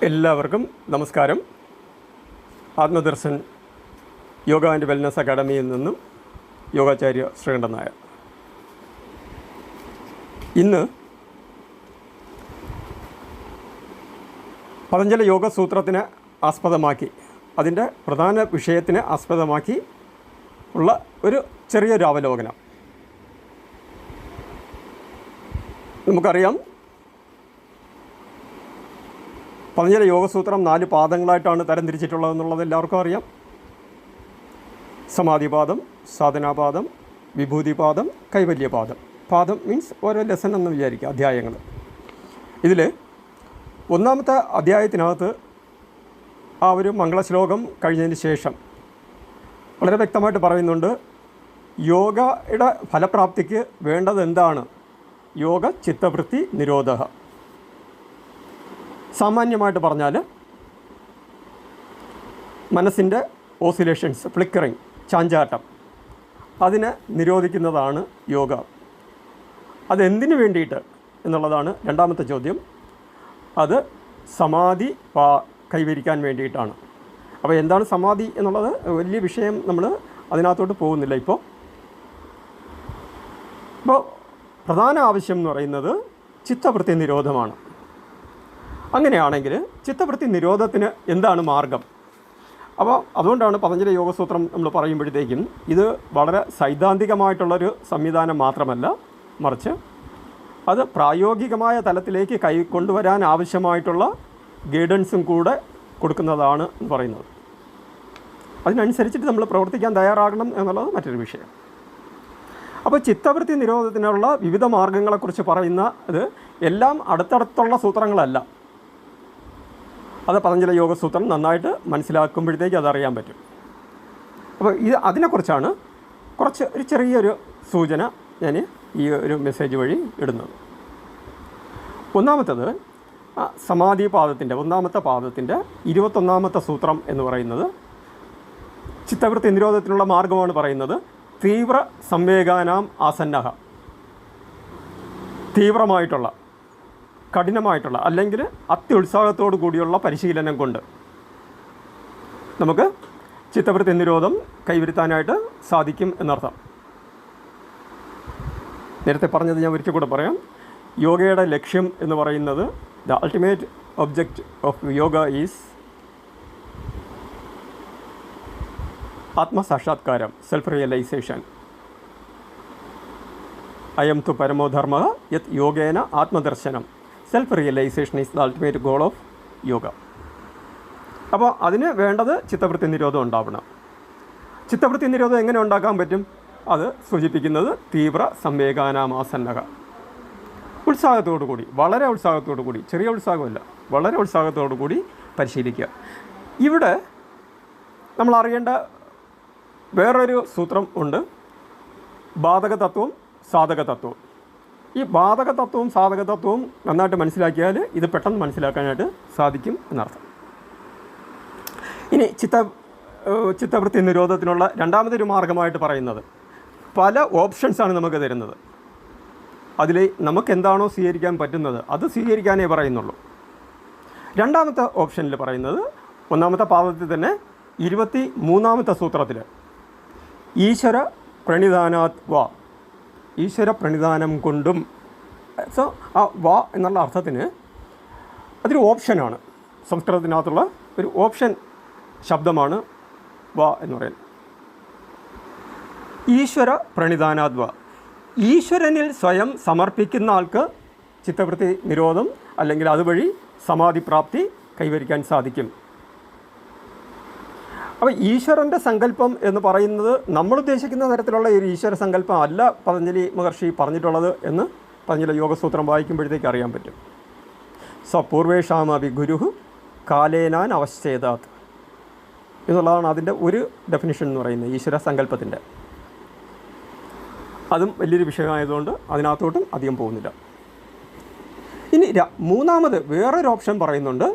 എല്ലാവർക്കും നമസ്കാരം. ആത്മദർശൻ yoga and wellness അക്കാഡമിയിൽ നിന്നും യോഗാചാര്യ ശ്രീകണ്ഠൻ നായർ. ഇന്ന് പതഞ്ജലി യോഗസൂത്രത്തിനെ ആസ്പദമാക്കി, അതിൻ്റെ പ്രധാന വിഷയത്തിനെ ആസ്പദമാക്കി ഉള്ള ഒരു ചെറിയൊരു അവലോകനം. നമുക്കറിയാം, പതഞ്ജലി യോഗസൂത്രം 4 പാദങ്ങളായിട്ടാണ് തരംതിരിച്ചിട്ടുള്ളതെന്നുള്ളത് എല്ലാവർക്കും അറിയാം. സമാധിപാദം, സാധനാപാദം, വിഭൂതിപാദം, കൈവല്യപാദം. പാദം മീൻസ് ഓരോ ലെസൺ എന്ന് വിചാരിക്കുക, അധ്യായങ്ങൾ. ഇതിൽ 1-ാമത്തെ അധ്യായത്തിനകത്ത് ആ ഒരു മംഗളശ്ലോകം കഴിഞ്ഞതിന് ശേഷം വളരെ വ്യക്തമായിട്ട് പറയുന്നുണ്ട്, യോഗയുടെ ഫലപ്രാപ്തിക്ക് വേണ്ടത് എന്താണ്? യോഗ ചിത്തവൃത്തി നിരോധ. സാമാന്യമായിട്ട് പറഞ്ഞാൽ മനസ്സിൻ്റെ ഓസിലേഷൻസ്, ഫ്ലിക്കറിങ്, ചാഞ്ചാട്ടം, അതിനെ നിരോധിക്കുന്നതാണ് യോഗ. അതെന്തിനു വേണ്ടിയിട്ട് എന്നുള്ളതാണ് 2-ാമത്തെ ചോദ്യം. അത് സമാധി കൈവരിക്കാൻ വേണ്ടിയിട്ടാണ്. അപ്പോൾ എന്താണ് സമാധി എന്നുള്ളത് വലിയ വിഷയം, നമ്മൾ അതിനകത്തോട്ട് പോകുന്നില്ല ഇപ്പോൾ. പ്രധാന ആവശ്യം എന്ന് പറയുന്നത് ചിത്തവൃത്തി നിരോധമാണ്. അങ്ങനെയാണെങ്കിൽ ചിത്തവൃത്തി നിരോധത്തിന് എന്താണ് മാർഗം? അപ്പോൾ അതുകൊണ്ടാണ് പതഞ്ജലി യോഗസൂത്രം നമ്മൾ പറയുമ്പോഴത്തേക്കും ഇത് വളരെ സൈദ്ധാന്തികമായിട്ടുള്ളൊരു സംവിധാനം മാത്രമല്ല, മറിച്ച് അത് പ്രായോഗികമായ തലത്തിലേക്ക് കൊണ്ടുവരാൻ ആവശ്യമായിട്ടുള്ള ഗൈഡൻസും കൂടെ കൊടുക്കുന്നതാണ് എന്ന് പറയുന്നത്. അതിനനുസരിച്ചിട്ട് നമ്മൾ പ്രവർത്തിക്കാൻ തയ്യാറാകണം എന്നുള്ളത് മറ്റൊരു വിഷയം. അപ്പോൾ ചിത്തവൃത്തി നിരോധത്തിനുള്ള വിവിധ മാർഗങ്ങളെക്കുറിച്ച് പറയുന്ന ഇത് എല്ലാം അടുത്തടുത്തുള്ള സൂത്രങ്ങളല്ല. അത് പതഞ്ജലി യോഗസൂത്രം നന്നായിട്ട് മനസ്സിലാക്കുമ്പോഴത്തേക്ക് അതറിയാൻ പറ്റും. അപ്പോൾ അതിനെക്കുറിച്ചാണ് ഒരു ചെറിയൊരു സൂചന ഞാൻ ഈ ഒരു മെസ്സേജ് വഴി ഇടുന്നത്. ഒന്നാമത്തേത് സമാധി പാദത്തിൻ്റെ 1-ാമത്തെ പാദത്തിൻ്റെ 21-ാമത്തെ സൂത്രം എന്ന് പറയുന്നത് ചിത്തവൃത്തി നിരോധത്തിനുള്ള മാർഗമാണ് പറയുന്നത്. തീവ്ര സംവേഗാനാം ആസന്നഹ. തീവ്രമായിട്ടുള്ള, കഠിനമായിട്ടുള്ള അല്ലെങ്കിൽ അത്യുത്സാഹത്തോടു കൂടിയുള്ള പരിശീലനം കൊണ്ട് നമുക്ക് ചിത്തവൃത്തി നിരോധം കൈവരുത്താനായിട്ട് സാധിക്കും എന്നർത്ഥം. നേരത്തെ പറഞ്ഞത് ഞാൻ ഒരിക്കൽ കൂടെ പറയാം. യോഗയുടെ ലക്ഷ്യം എന്ന് പറയുന്നത്, the ultimate object of yoga is ആത്മസാക്ഷാത്കാരം, സെൽഫ് റിയലൈസേഷൻ. അയം തു പരമോധർമ്മ യത് യോഗേന ആത്മദർശനം. Self realization is the ultimate goal of yoga. അപ്പോൾ അതിന് വേണ്ടത് ചിത്തവൃത്തി നിരോധം ഉണ്ടാവണം. ചിത്തവൃത്തി നിരോധം എങ്ങനെ ഉണ്ടാക്കാൻ പറ്റും? അത് സൂചിപ്പിക്കുന്നത് തീവ്ര സംവേഗാനാമാസന്നക. ഉത്സാഹത്തോടു കൂടി, വളരെ ഉത്സാഹത്തോടു കൂടി, ചെറിയ ഉത്സാഹമല്ല, വളരെ ഉത്സാഹത്തോടു കൂടി പരിശീലിക്കുക. ഇവിടെ നമ്മൾ അറിയേണ്ട വേറൊരു സൂത്രം ഉണ്ട്, ബാധക തത്വം, സാധക തത്വം. ഈ ബാധക തത്വവും സാധക തത്വവും നന്നായിട്ട് മനസ്സിലാക്കിയാൽ ഇത് പെട്ടെന്ന് മനസ്സിലാക്കാനായിട്ട് സാധിക്കും എന്നർത്ഥം. ഇനി ചിത്തവൃത്തി നിരോധത്തിനുള്ള 2-ാമതൊരു മാർഗമായിട്ട് പറയുന്നത്, പല ഓപ്ഷൻസാണ് നമുക്ക് തരുന്നത്. അതിൽ നമുക്ക് എന്താണോ സ്വീകരിക്കാൻ പറ്റുന്നത് അത് സ്വീകരിക്കാനേ പറയുന്നുള്ളൂ. 2-ാമത്തെ ഓപ്ഷനിൽ പറയുന്നത് 1-ാമത്തെ പാദത്തിൽ തന്നെ 23-ാമത്തെ സൂത്രത്തിൽ ഈശ്വര പ്രണിധാനാത് വാ, ഈശ്വര പ്രണിധാനം കൊണ്ടും. സോ ആ വാ എന്നുള്ള അർത്ഥത്തിന് അതൊരു ഓപ്ഷനാണ്. സംസ്കൃതത്തിനകത്തുള്ള ഒരു ഓപ്ഷൻ ശബ്ദമാണ് വാ എന്ന് പറയുന്നത്. ഈശ്വര പ്രണിധാനാത് വാ. ഈശ്വരനിൽ സ്വയം സമർപ്പിക്കുന്ന ആൾക്ക് ചിത്തവൃത്തി നിരോധം അല്ലെങ്കിൽ അതുവഴി സമാധിപ്രാപ്തി കൈവരിക്കാൻ സാധിക്കും. അപ്പോൾ ഈശ്വരൻ്റെ സങ്കല്പം എന്ന് പറയുന്നത് നമ്മൾ ഉദ്ദേശിക്കുന്ന തരത്തിലുള്ള ഒരു ഈശ്വര സങ്കല്പം അല്ല പതഞ്ജലി മഹർഷി പറഞ്ഞിട്ടുള്ളത് എന്ന് പതഞ്ജലി യോഗസൂത്രം വായിക്കുമ്പോഴത്തേക്ക് അറിയാൻ പറ്റും. പൂർവേഷാമപി ഗുരു കാലേനാൻ അവശ്ചേതാത് എന്നുള്ളതാണ് അതിൻ്റെ ഒരു ഡെഫിനിഷൻ എന്ന് പറയുന്നത്, ഈശ്വര സങ്കല്പത്തിൻ്റെ. അതും വലിയൊരു വിഷയമായതുകൊണ്ട് അതിനകത്തോട്ടും അധികം പോകുന്നില്ല. ഇനി മൂന്നാമത് വേറൊരു ഓപ്ഷൻ പറയുന്നുണ്ട്.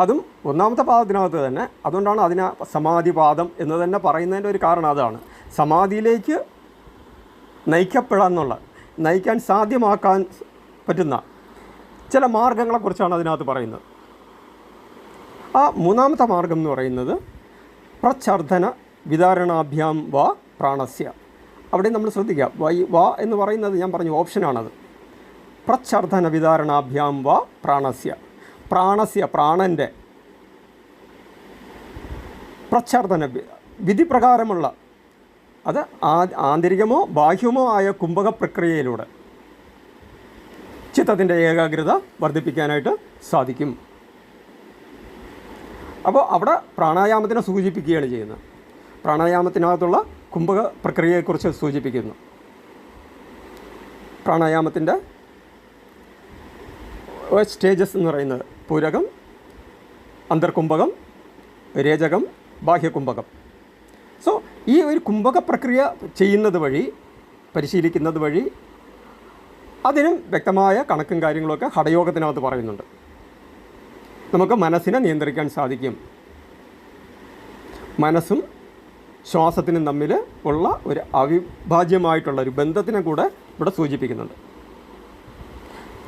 അതും ഒന്നാമത്തെ പാദത്തിനകത്ത് തന്നെ. അതുകൊണ്ടാണ് അതിനെ സമാധിപാദം എന്ന് തന്നെ പറയുന്നതിൻ്റെ ഒരു കാരണം അതാണ്. സമാധിയിലേക്ക് നയിക്കാൻ സാധ്യമാക്കാൻ പറ്റുന്ന ചില മാർഗങ്ങളെക്കുറിച്ചാണ് അതിനകത്ത് പറയുന്നത്. ആ മൂന്നാമത്തെ മാർഗം എന്ന് പറയുന്നത് പ്രച്ഛർദ്ദന വിതാരണാഭ്യാം വാ പ്രാണസ്യ. അവിടെ നമ്മൾ ശ്രദ്ധിക്കുക, വാ എന്ന് പറയുന്നത് ഞാൻ പറഞ്ഞു ഓപ്ഷനാണത്. പ്രച്ഛർദ്ദന വിതാരണാഭ്യാം വാ പ്രാണസ്യ. പ്രാണൻ്റെ പ്രച്ഛർദ്ദന വിധി പ്രകാരമുള്ള, അത് ആന്തരികമോ ബാഹ്യമോ ആയ കുംഭക പ്രക്രിയയിലൂടെ ചിത്തത്തിൻ്റെ ഏകാഗ്രത വർദ്ധിപ്പിക്കാനായിട്ട് സാധിക്കും. അപ്പോൾ അവിടെ പ്രാണായാമത്തിനെ സൂചിപ്പിക്കുകയാണ് ചെയ്യുന്നത്. പ്രാണായാമത്തിനകത്തുള്ള കുംഭക പ്രക്രിയയെക്കുറിച്ച് സൂചിപ്പിക്കുന്നു. പ്രാണായാമത്തിൻ്റെ സ്റ്റേജസ് എന്ന് പറയുന്നത് പൂരകം, അന്തർകുംഭകം, രേചകം, ബാഹ്യകുംഭകം. സോ ഈ ഒരു കുംഭക പ്രക്രിയ ചെയ്യുന്നത് വഴി, പരിശീലിക്കുന്നത് വഴി അതിനും വ്യക്തമായ കണക്കും കാര്യങ്ങളൊക്കെ ഹഠയോഗത്തിനകത്ത് പറയുന്നുണ്ട്. നമുക്ക് മനസ്സിനെ നിയന്ത്രിക്കാൻ സാധിക്കും. മനസ്സും ശ്വാസത്തിനും തമ്മിൽ ഉള്ള ഒരു അവിഭാജ്യമായിട്ടുള്ള ഒരു ബന്ധത്തിനെ കൂടെ ഇവിടെ സൂചിപ്പിക്കുന്നുണ്ട്.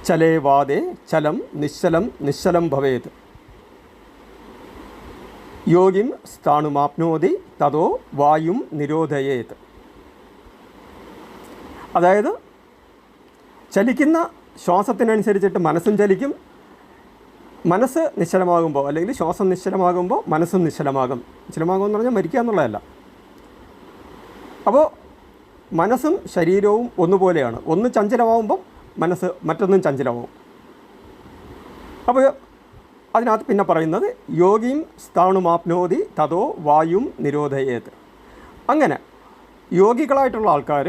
ചലേ വാദേ ചലം നിശ്ചലം ഭവേത് യോഗിം സ്ഥാണുമാപ്നോതി തതോ വായും നിരോധയേത്. അതായത് ചലിക്കുന്ന ശ്വാസത്തിനനുസരിച്ചിട്ട് മനസ്സും ചലിക്കും. മനസ്സ് നിശ്ചലമാകുമ്പോൾ, അല്ലെങ്കിൽ ശ്വാസം നിശ്ചലമാകുമ്പോൾ മനസ്സും നിശ്ചലമാകുമെന്ന് പറഞ്ഞാൽ മരിക്കുക എന്നുള്ളതല്ല. അപ്പോൾ മനസ്സും ശരീരവും ഒന്നുപോലെയാണ്. ഒന്ന് ചഞ്ചലമാകുമ്പം മനസ്സ് മറ്റൊന്നും ചഞ്ചലമാവും. അപ്പോൾ അതിനകത്ത് പിന്നെ പറയുന്നത് യോഗിം സ്ഥാണുമാപ്നോതി തതോ വായും നിരോധയേത്. അങ്ങനെ യോഗികളായിട്ടുള്ള ആൾക്കാർ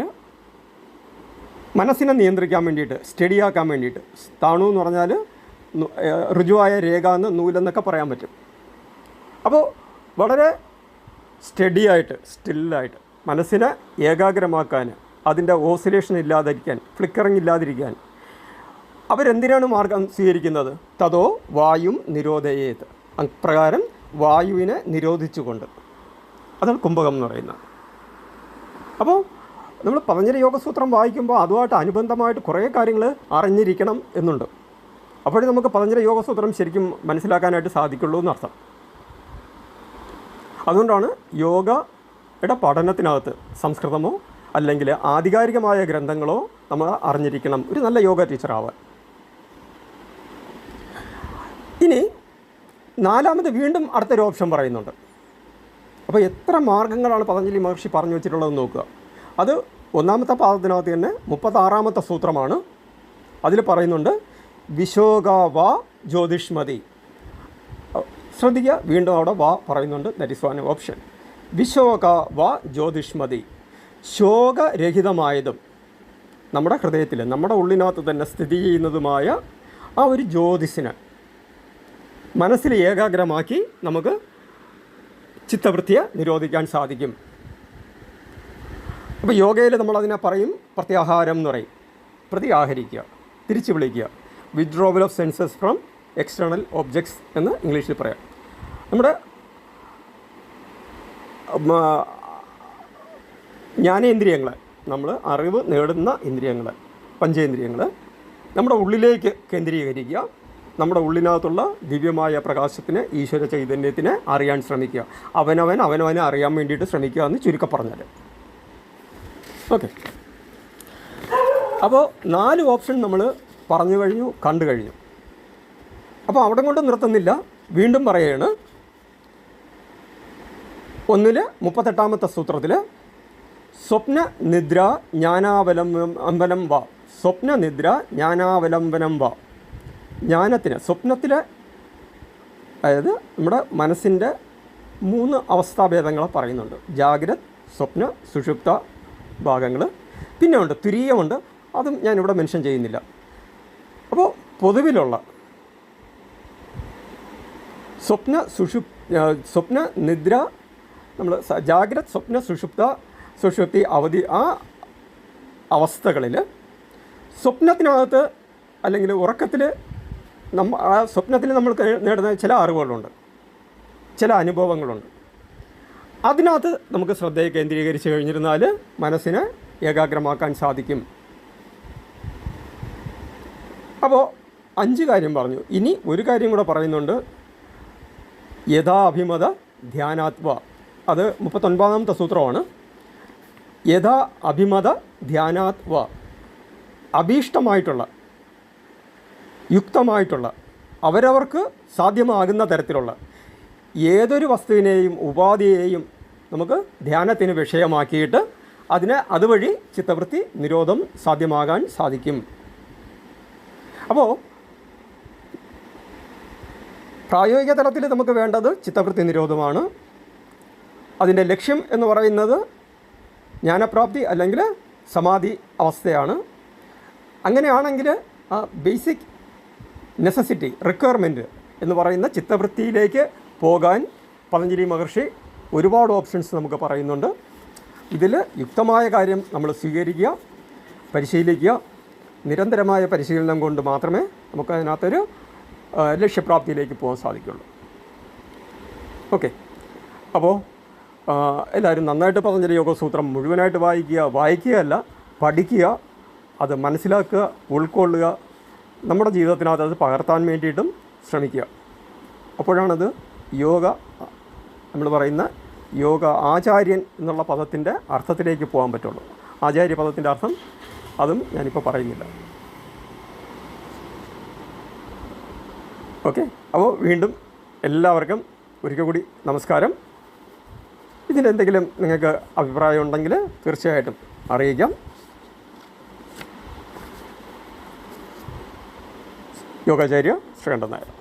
മനസ്സിനെ നിയന്ത്രിക്കാൻ വേണ്ടിയിട്ട്, സ്റ്റഡിയാക്കാൻ വേണ്ടിയിട്ട്, സ്ഥാണു എന്ന് പറഞ്ഞാൽ ഋജുവായ രേഖ എന്ന് നൂലെന്നൊക്കെ പറയാൻ പറ്റും. അപ്പോൾ വളരെ സ്റ്റഡിയായിട്ട്, സ്റ്റില്ലായിട്ട് മനസ്സിനെ ഏകാഗ്രമാക്കാൻ, അതിൻ്റെ ഓസിലേഷൻ ഇല്ലാതിരിക്കാൻ, ഫ്ലിക്കറിങ് ഇല്ലാതിരിക്കാൻ അവരെന്തിനാണ് മാർഗം സ്വീകരിക്കുന്നത്? തതോ വായും നിരോധയേത്. അപ്രകാരം വായുവിനെ നിരോധിച്ചുകൊണ്ട്. അതാണ് കുംഭകം എന്ന് പറയുന്നത്. അപ്പോൾ നമ്മൾ പതഞ്ജലി യോഗസൂത്രം വായിക്കുമ്പോൾ അതുമായിട്ട് അനുബന്ധമായിട്ട് കുറേ കാര്യങ്ങൾ അറിഞ്ഞിരിക്കണം എന്നുണ്ട്. അപ്പോഴേ നമുക്ക് പതഞ്ജലി യോഗസൂത്രം ശരിക്കും മനസ്സിലാക്കാനായിട്ട് സാധിക്കുള്ളൂ എന്നർത്ഥം. അതുകൊണ്ടാണ് യോഗയുടെ പഠനത്തിനകത്ത് സംസ്കൃതമോ അല്ലെങ്കിൽ ആധികാരികമായ ഗ്രന്ഥങ്ങളോ നമ്മൾ അറിഞ്ഞിരിക്കണം ഒരു നല്ല യോഗ ടീച്ചറാവാൻ. ഇനി നാലാമത് വീണ്ടും അടുത്തൊരു ഓപ്ഷൻ പറയുന്നുണ്ട്. അപ്പോൾ എത്ര മാർഗങ്ങളാണ് പതഞ്ജലി മഹർഷി പറഞ്ഞു വെച്ചിട്ടുള്ളതെന്ന് നോക്കുക. അത് ഒന്നാമത്തെ പാദത്തിനകത്ത് തന്നെ 36ാമത്തെ സൂത്രമാണ്. അതിൽ പറയുന്നുണ്ട് വിശോകാവാ ജ്യോതിഷ്മതി. ശ്രദ്ധിക്കുക, വീണ്ടും അവിടെ വാ പറയുന്നുണ്ട്. That is one option. വിശോകാവാ ജ്യോതിഷ്മതി. ശോകരഹിതമായതും നമ്മുടെ ഹൃദയത്തിൽ, നമ്മുടെ ഉള്ളിനകത്ത് തന്നെ സ്ഥിതി ചെയ്യുന്നതുമായ ആ ഒരു ജ്യോതിസിനെ മനസ്സിൽ ഏകാഗ്രമാക്കി നമുക്ക് ചിത്തവൃത്തിയെ നിരോധിക്കാൻ സാധിക്കും. അപ്പോൾ യോഗയിൽ നമ്മളതിനെ പറയും പ്രത്യാഹാരം എന്ന് പറയും. പ്രതിയാഹരിക്കുക, തിരിച്ചു വിളിക്കുക. Withdrawal of census from external objects എന്ന് ഇംഗ്ലീഷിൽ പറയാം. നമ്മുടെ ജ്ഞാനേന്ദ്രിയങ്ങളെ, നമ്മൾ അറിവ് നേടുന്ന ഇന്ദ്രിയങ്ങൾ, പഞ്ചേന്ദ്രിയങ്ങൾ നമ്മുടെ ഉള്ളിലേക്ക് കേന്ദ്രീകരിക്കുക. നമ്മുടെ ഉള്ളിനകത്തുള്ള ദിവ്യമായ പ്രകാശത്തിന്, ഈശ്വര ചൈതന്യത്തിനെ അറിയാൻ ശ്രമിക്കുക. അവനവനെ അറിയാൻ വേണ്ടിയിട്ട് ശ്രമിക്കുക എന്ന് ചുരുക്കം പറഞ്ഞാൽ. ഓക്കെ. അപ്പോൾ 4 ഓപ്ഷൻ നമ്മൾ പറഞ്ഞു കഴിഞ്ഞു, കണ്ടു കഴിഞ്ഞു. അപ്പോൾ അവിടെ കൊണ്ട് നിർത്തുന്നില്ല, വീണ്ടും പറയുകയാണ്. ഒന്നിൽ 38ാമത്തെ സൂത്രത്തിൽ സ്വപ്ന നിദ്ര ജ്ഞാനാവലംബനം വാ. സ്വപ്ന നിദ്ര ജ്ഞാനാവലംബനം വാ. ജ്ഞാനത്തിന്, സ്വപ്നത്തിൽ, അതായത് നമ്മുടെ മനസ്സിൻ്റെ 3 അവസ്ഥാഭേദങ്ങളെ പറയുന്നുണ്ട്. ജാഗ്രത്, സ്വപ്ന, സുഷുപ്ത ഭാഗങ്ങൾ. പിന്നെ ഉണ്ട് തുരീയമുണ്ട്, അതും ഞാനിവിടെ മെൻഷൻ ചെയ്യുന്നില്ല. അപ്പോൾ പൊതുവിലുള്ള സ്വപ്ന നിദ്ര, നമ്മൾ ജാഗ്രത്, സ്വപ്ന, സുഷുപ്തി, അവധി, ആ അവസ്ഥകളിൽ സ്വപ്നത്തിനകത്ത് അല്ലെങ്കിൽ ഉറക്കത്തിൽ ആ സ്വപ്നത്തിൽ നമ്മൾ നേടുന്ന ചില അറിവുകളുണ്ട്, ചില അനുഭവങ്ങളുണ്ട്. അതിനകത്ത് നമുക്ക് ശ്രദ്ധയെ കേന്ദ്രീകരിച്ച് കഴിഞ്ഞിരുന്നാൽ മനസ്സിനെ ഏകാഗ്രമാക്കാൻ സാധിക്കും. അപ്പോൾ 5 കാര്യം പറഞ്ഞു. ഇനി ഒരു കാര്യം കൂടെ പറയുന്നുണ്ട്, യഥാ അഭിമത ധ്യാനാത്വ. അത് 39ാമത്തെ സൂത്രമാണ്. യഥാ അഭിമത ധ്യാനാത്വ, അഭീഷ്ടമായിട്ടുള്ള, യുക്തമായിട്ടുള്ള, അവരവർക്ക് സാധ്യമാകുന്ന തരത്തിലുള്ള ഏതൊരു വസ്തുവിനെയും ഉപാധിയെയും നമുക്ക് ധ്യാനത്തിന് വിഷയമാക്കിയിട്ട് അതുവഴി ചിത്തവൃത്തി നിരോധം സാധ്യമാകാൻ സാധിക്കും. അപ്പോൾ പ്രായോഗിക തലത്തിൽ നമുക്ക് വേണ്ടത് ചിത്തവൃത്തി നിരോധമാണ്. അതിൻ്റെ ലക്ഷ്യം എന്ന് പറയുന്നത് ജ്ഞാനപ്രാപ്തി അല്ലെങ്കിൽ സമാധി അവസ്ഥയാണ്. അങ്ങനെയാണെങ്കിൽ ആ ബേസിക് നെസസിറ്റി, റിക്വയർമെൻറ്റ് എന്ന് പറയുന്ന ചിത്തവൃത്തിയിലേക്ക് പോകാൻ പതഞ്ജലി മഹർഷി ഒരുപാട് ഓപ്ഷൻസ് നമുക്ക് പറയുന്നുണ്ട്. ഇതിൽ യുക്തമായ കാര്യം നമ്മൾ സ്വീകരിക്കുക, പരിശീലിക്കുക. നിരന്തരമായ പരിശീലനം കൊണ്ട് മാത്രമേ നമുക്കതിനകത്തൊരു ലക്ഷ്യപ്രാപ്തിയിലേക്ക് പോകാൻ സാധിക്കുള്ളൂ. ഓക്കെ, അപ്പോൾ എല്ലാവരും നന്നായിട്ട് പതഞ്ജലി യോഗസൂത്രം മുഴുവനായിട്ട് വായിക്കുകയല്ല, പഠിക്കുക, അത് മനസ്സിലാക്കുക, ഉൾക്കൊള്ളുക, നമ്മുടെ ജീവിതത്തിനകത്ത് അത് പകർത്താൻ വേണ്ടിയിട്ടും ശ്രമിക്കുക. അപ്പോഴാണത് യോഗ, നമ്മൾ പറയുന്ന യോഗ ആചാര്യൻ എന്നുള്ള പദത്തിൻ്റെ അർത്ഥത്തിലേക്ക് പോകാൻ പറ്റുള്ളൂ. ആചാര്യ പദത്തിൻ്റെ അർത്ഥം അതും ഞാനിപ്പോൾ പറയുന്നില്ല. ഓക്കെ, അപ്പോൾ വീണ്ടും എല്ലാവർക്കും ഒരിക്കൽ കൂടി നമസ്കാരം. ഇതിലെന്തെങ്കിലും നിങ്ങൾക്ക് അഭിപ്രായം ഉണ്ടെങ്കിൽ തീർച്ചയായിട്ടും അറിയിക്കാം. യോഗാചാര്യ ശ്രീകണ്ഠൻ നായർ.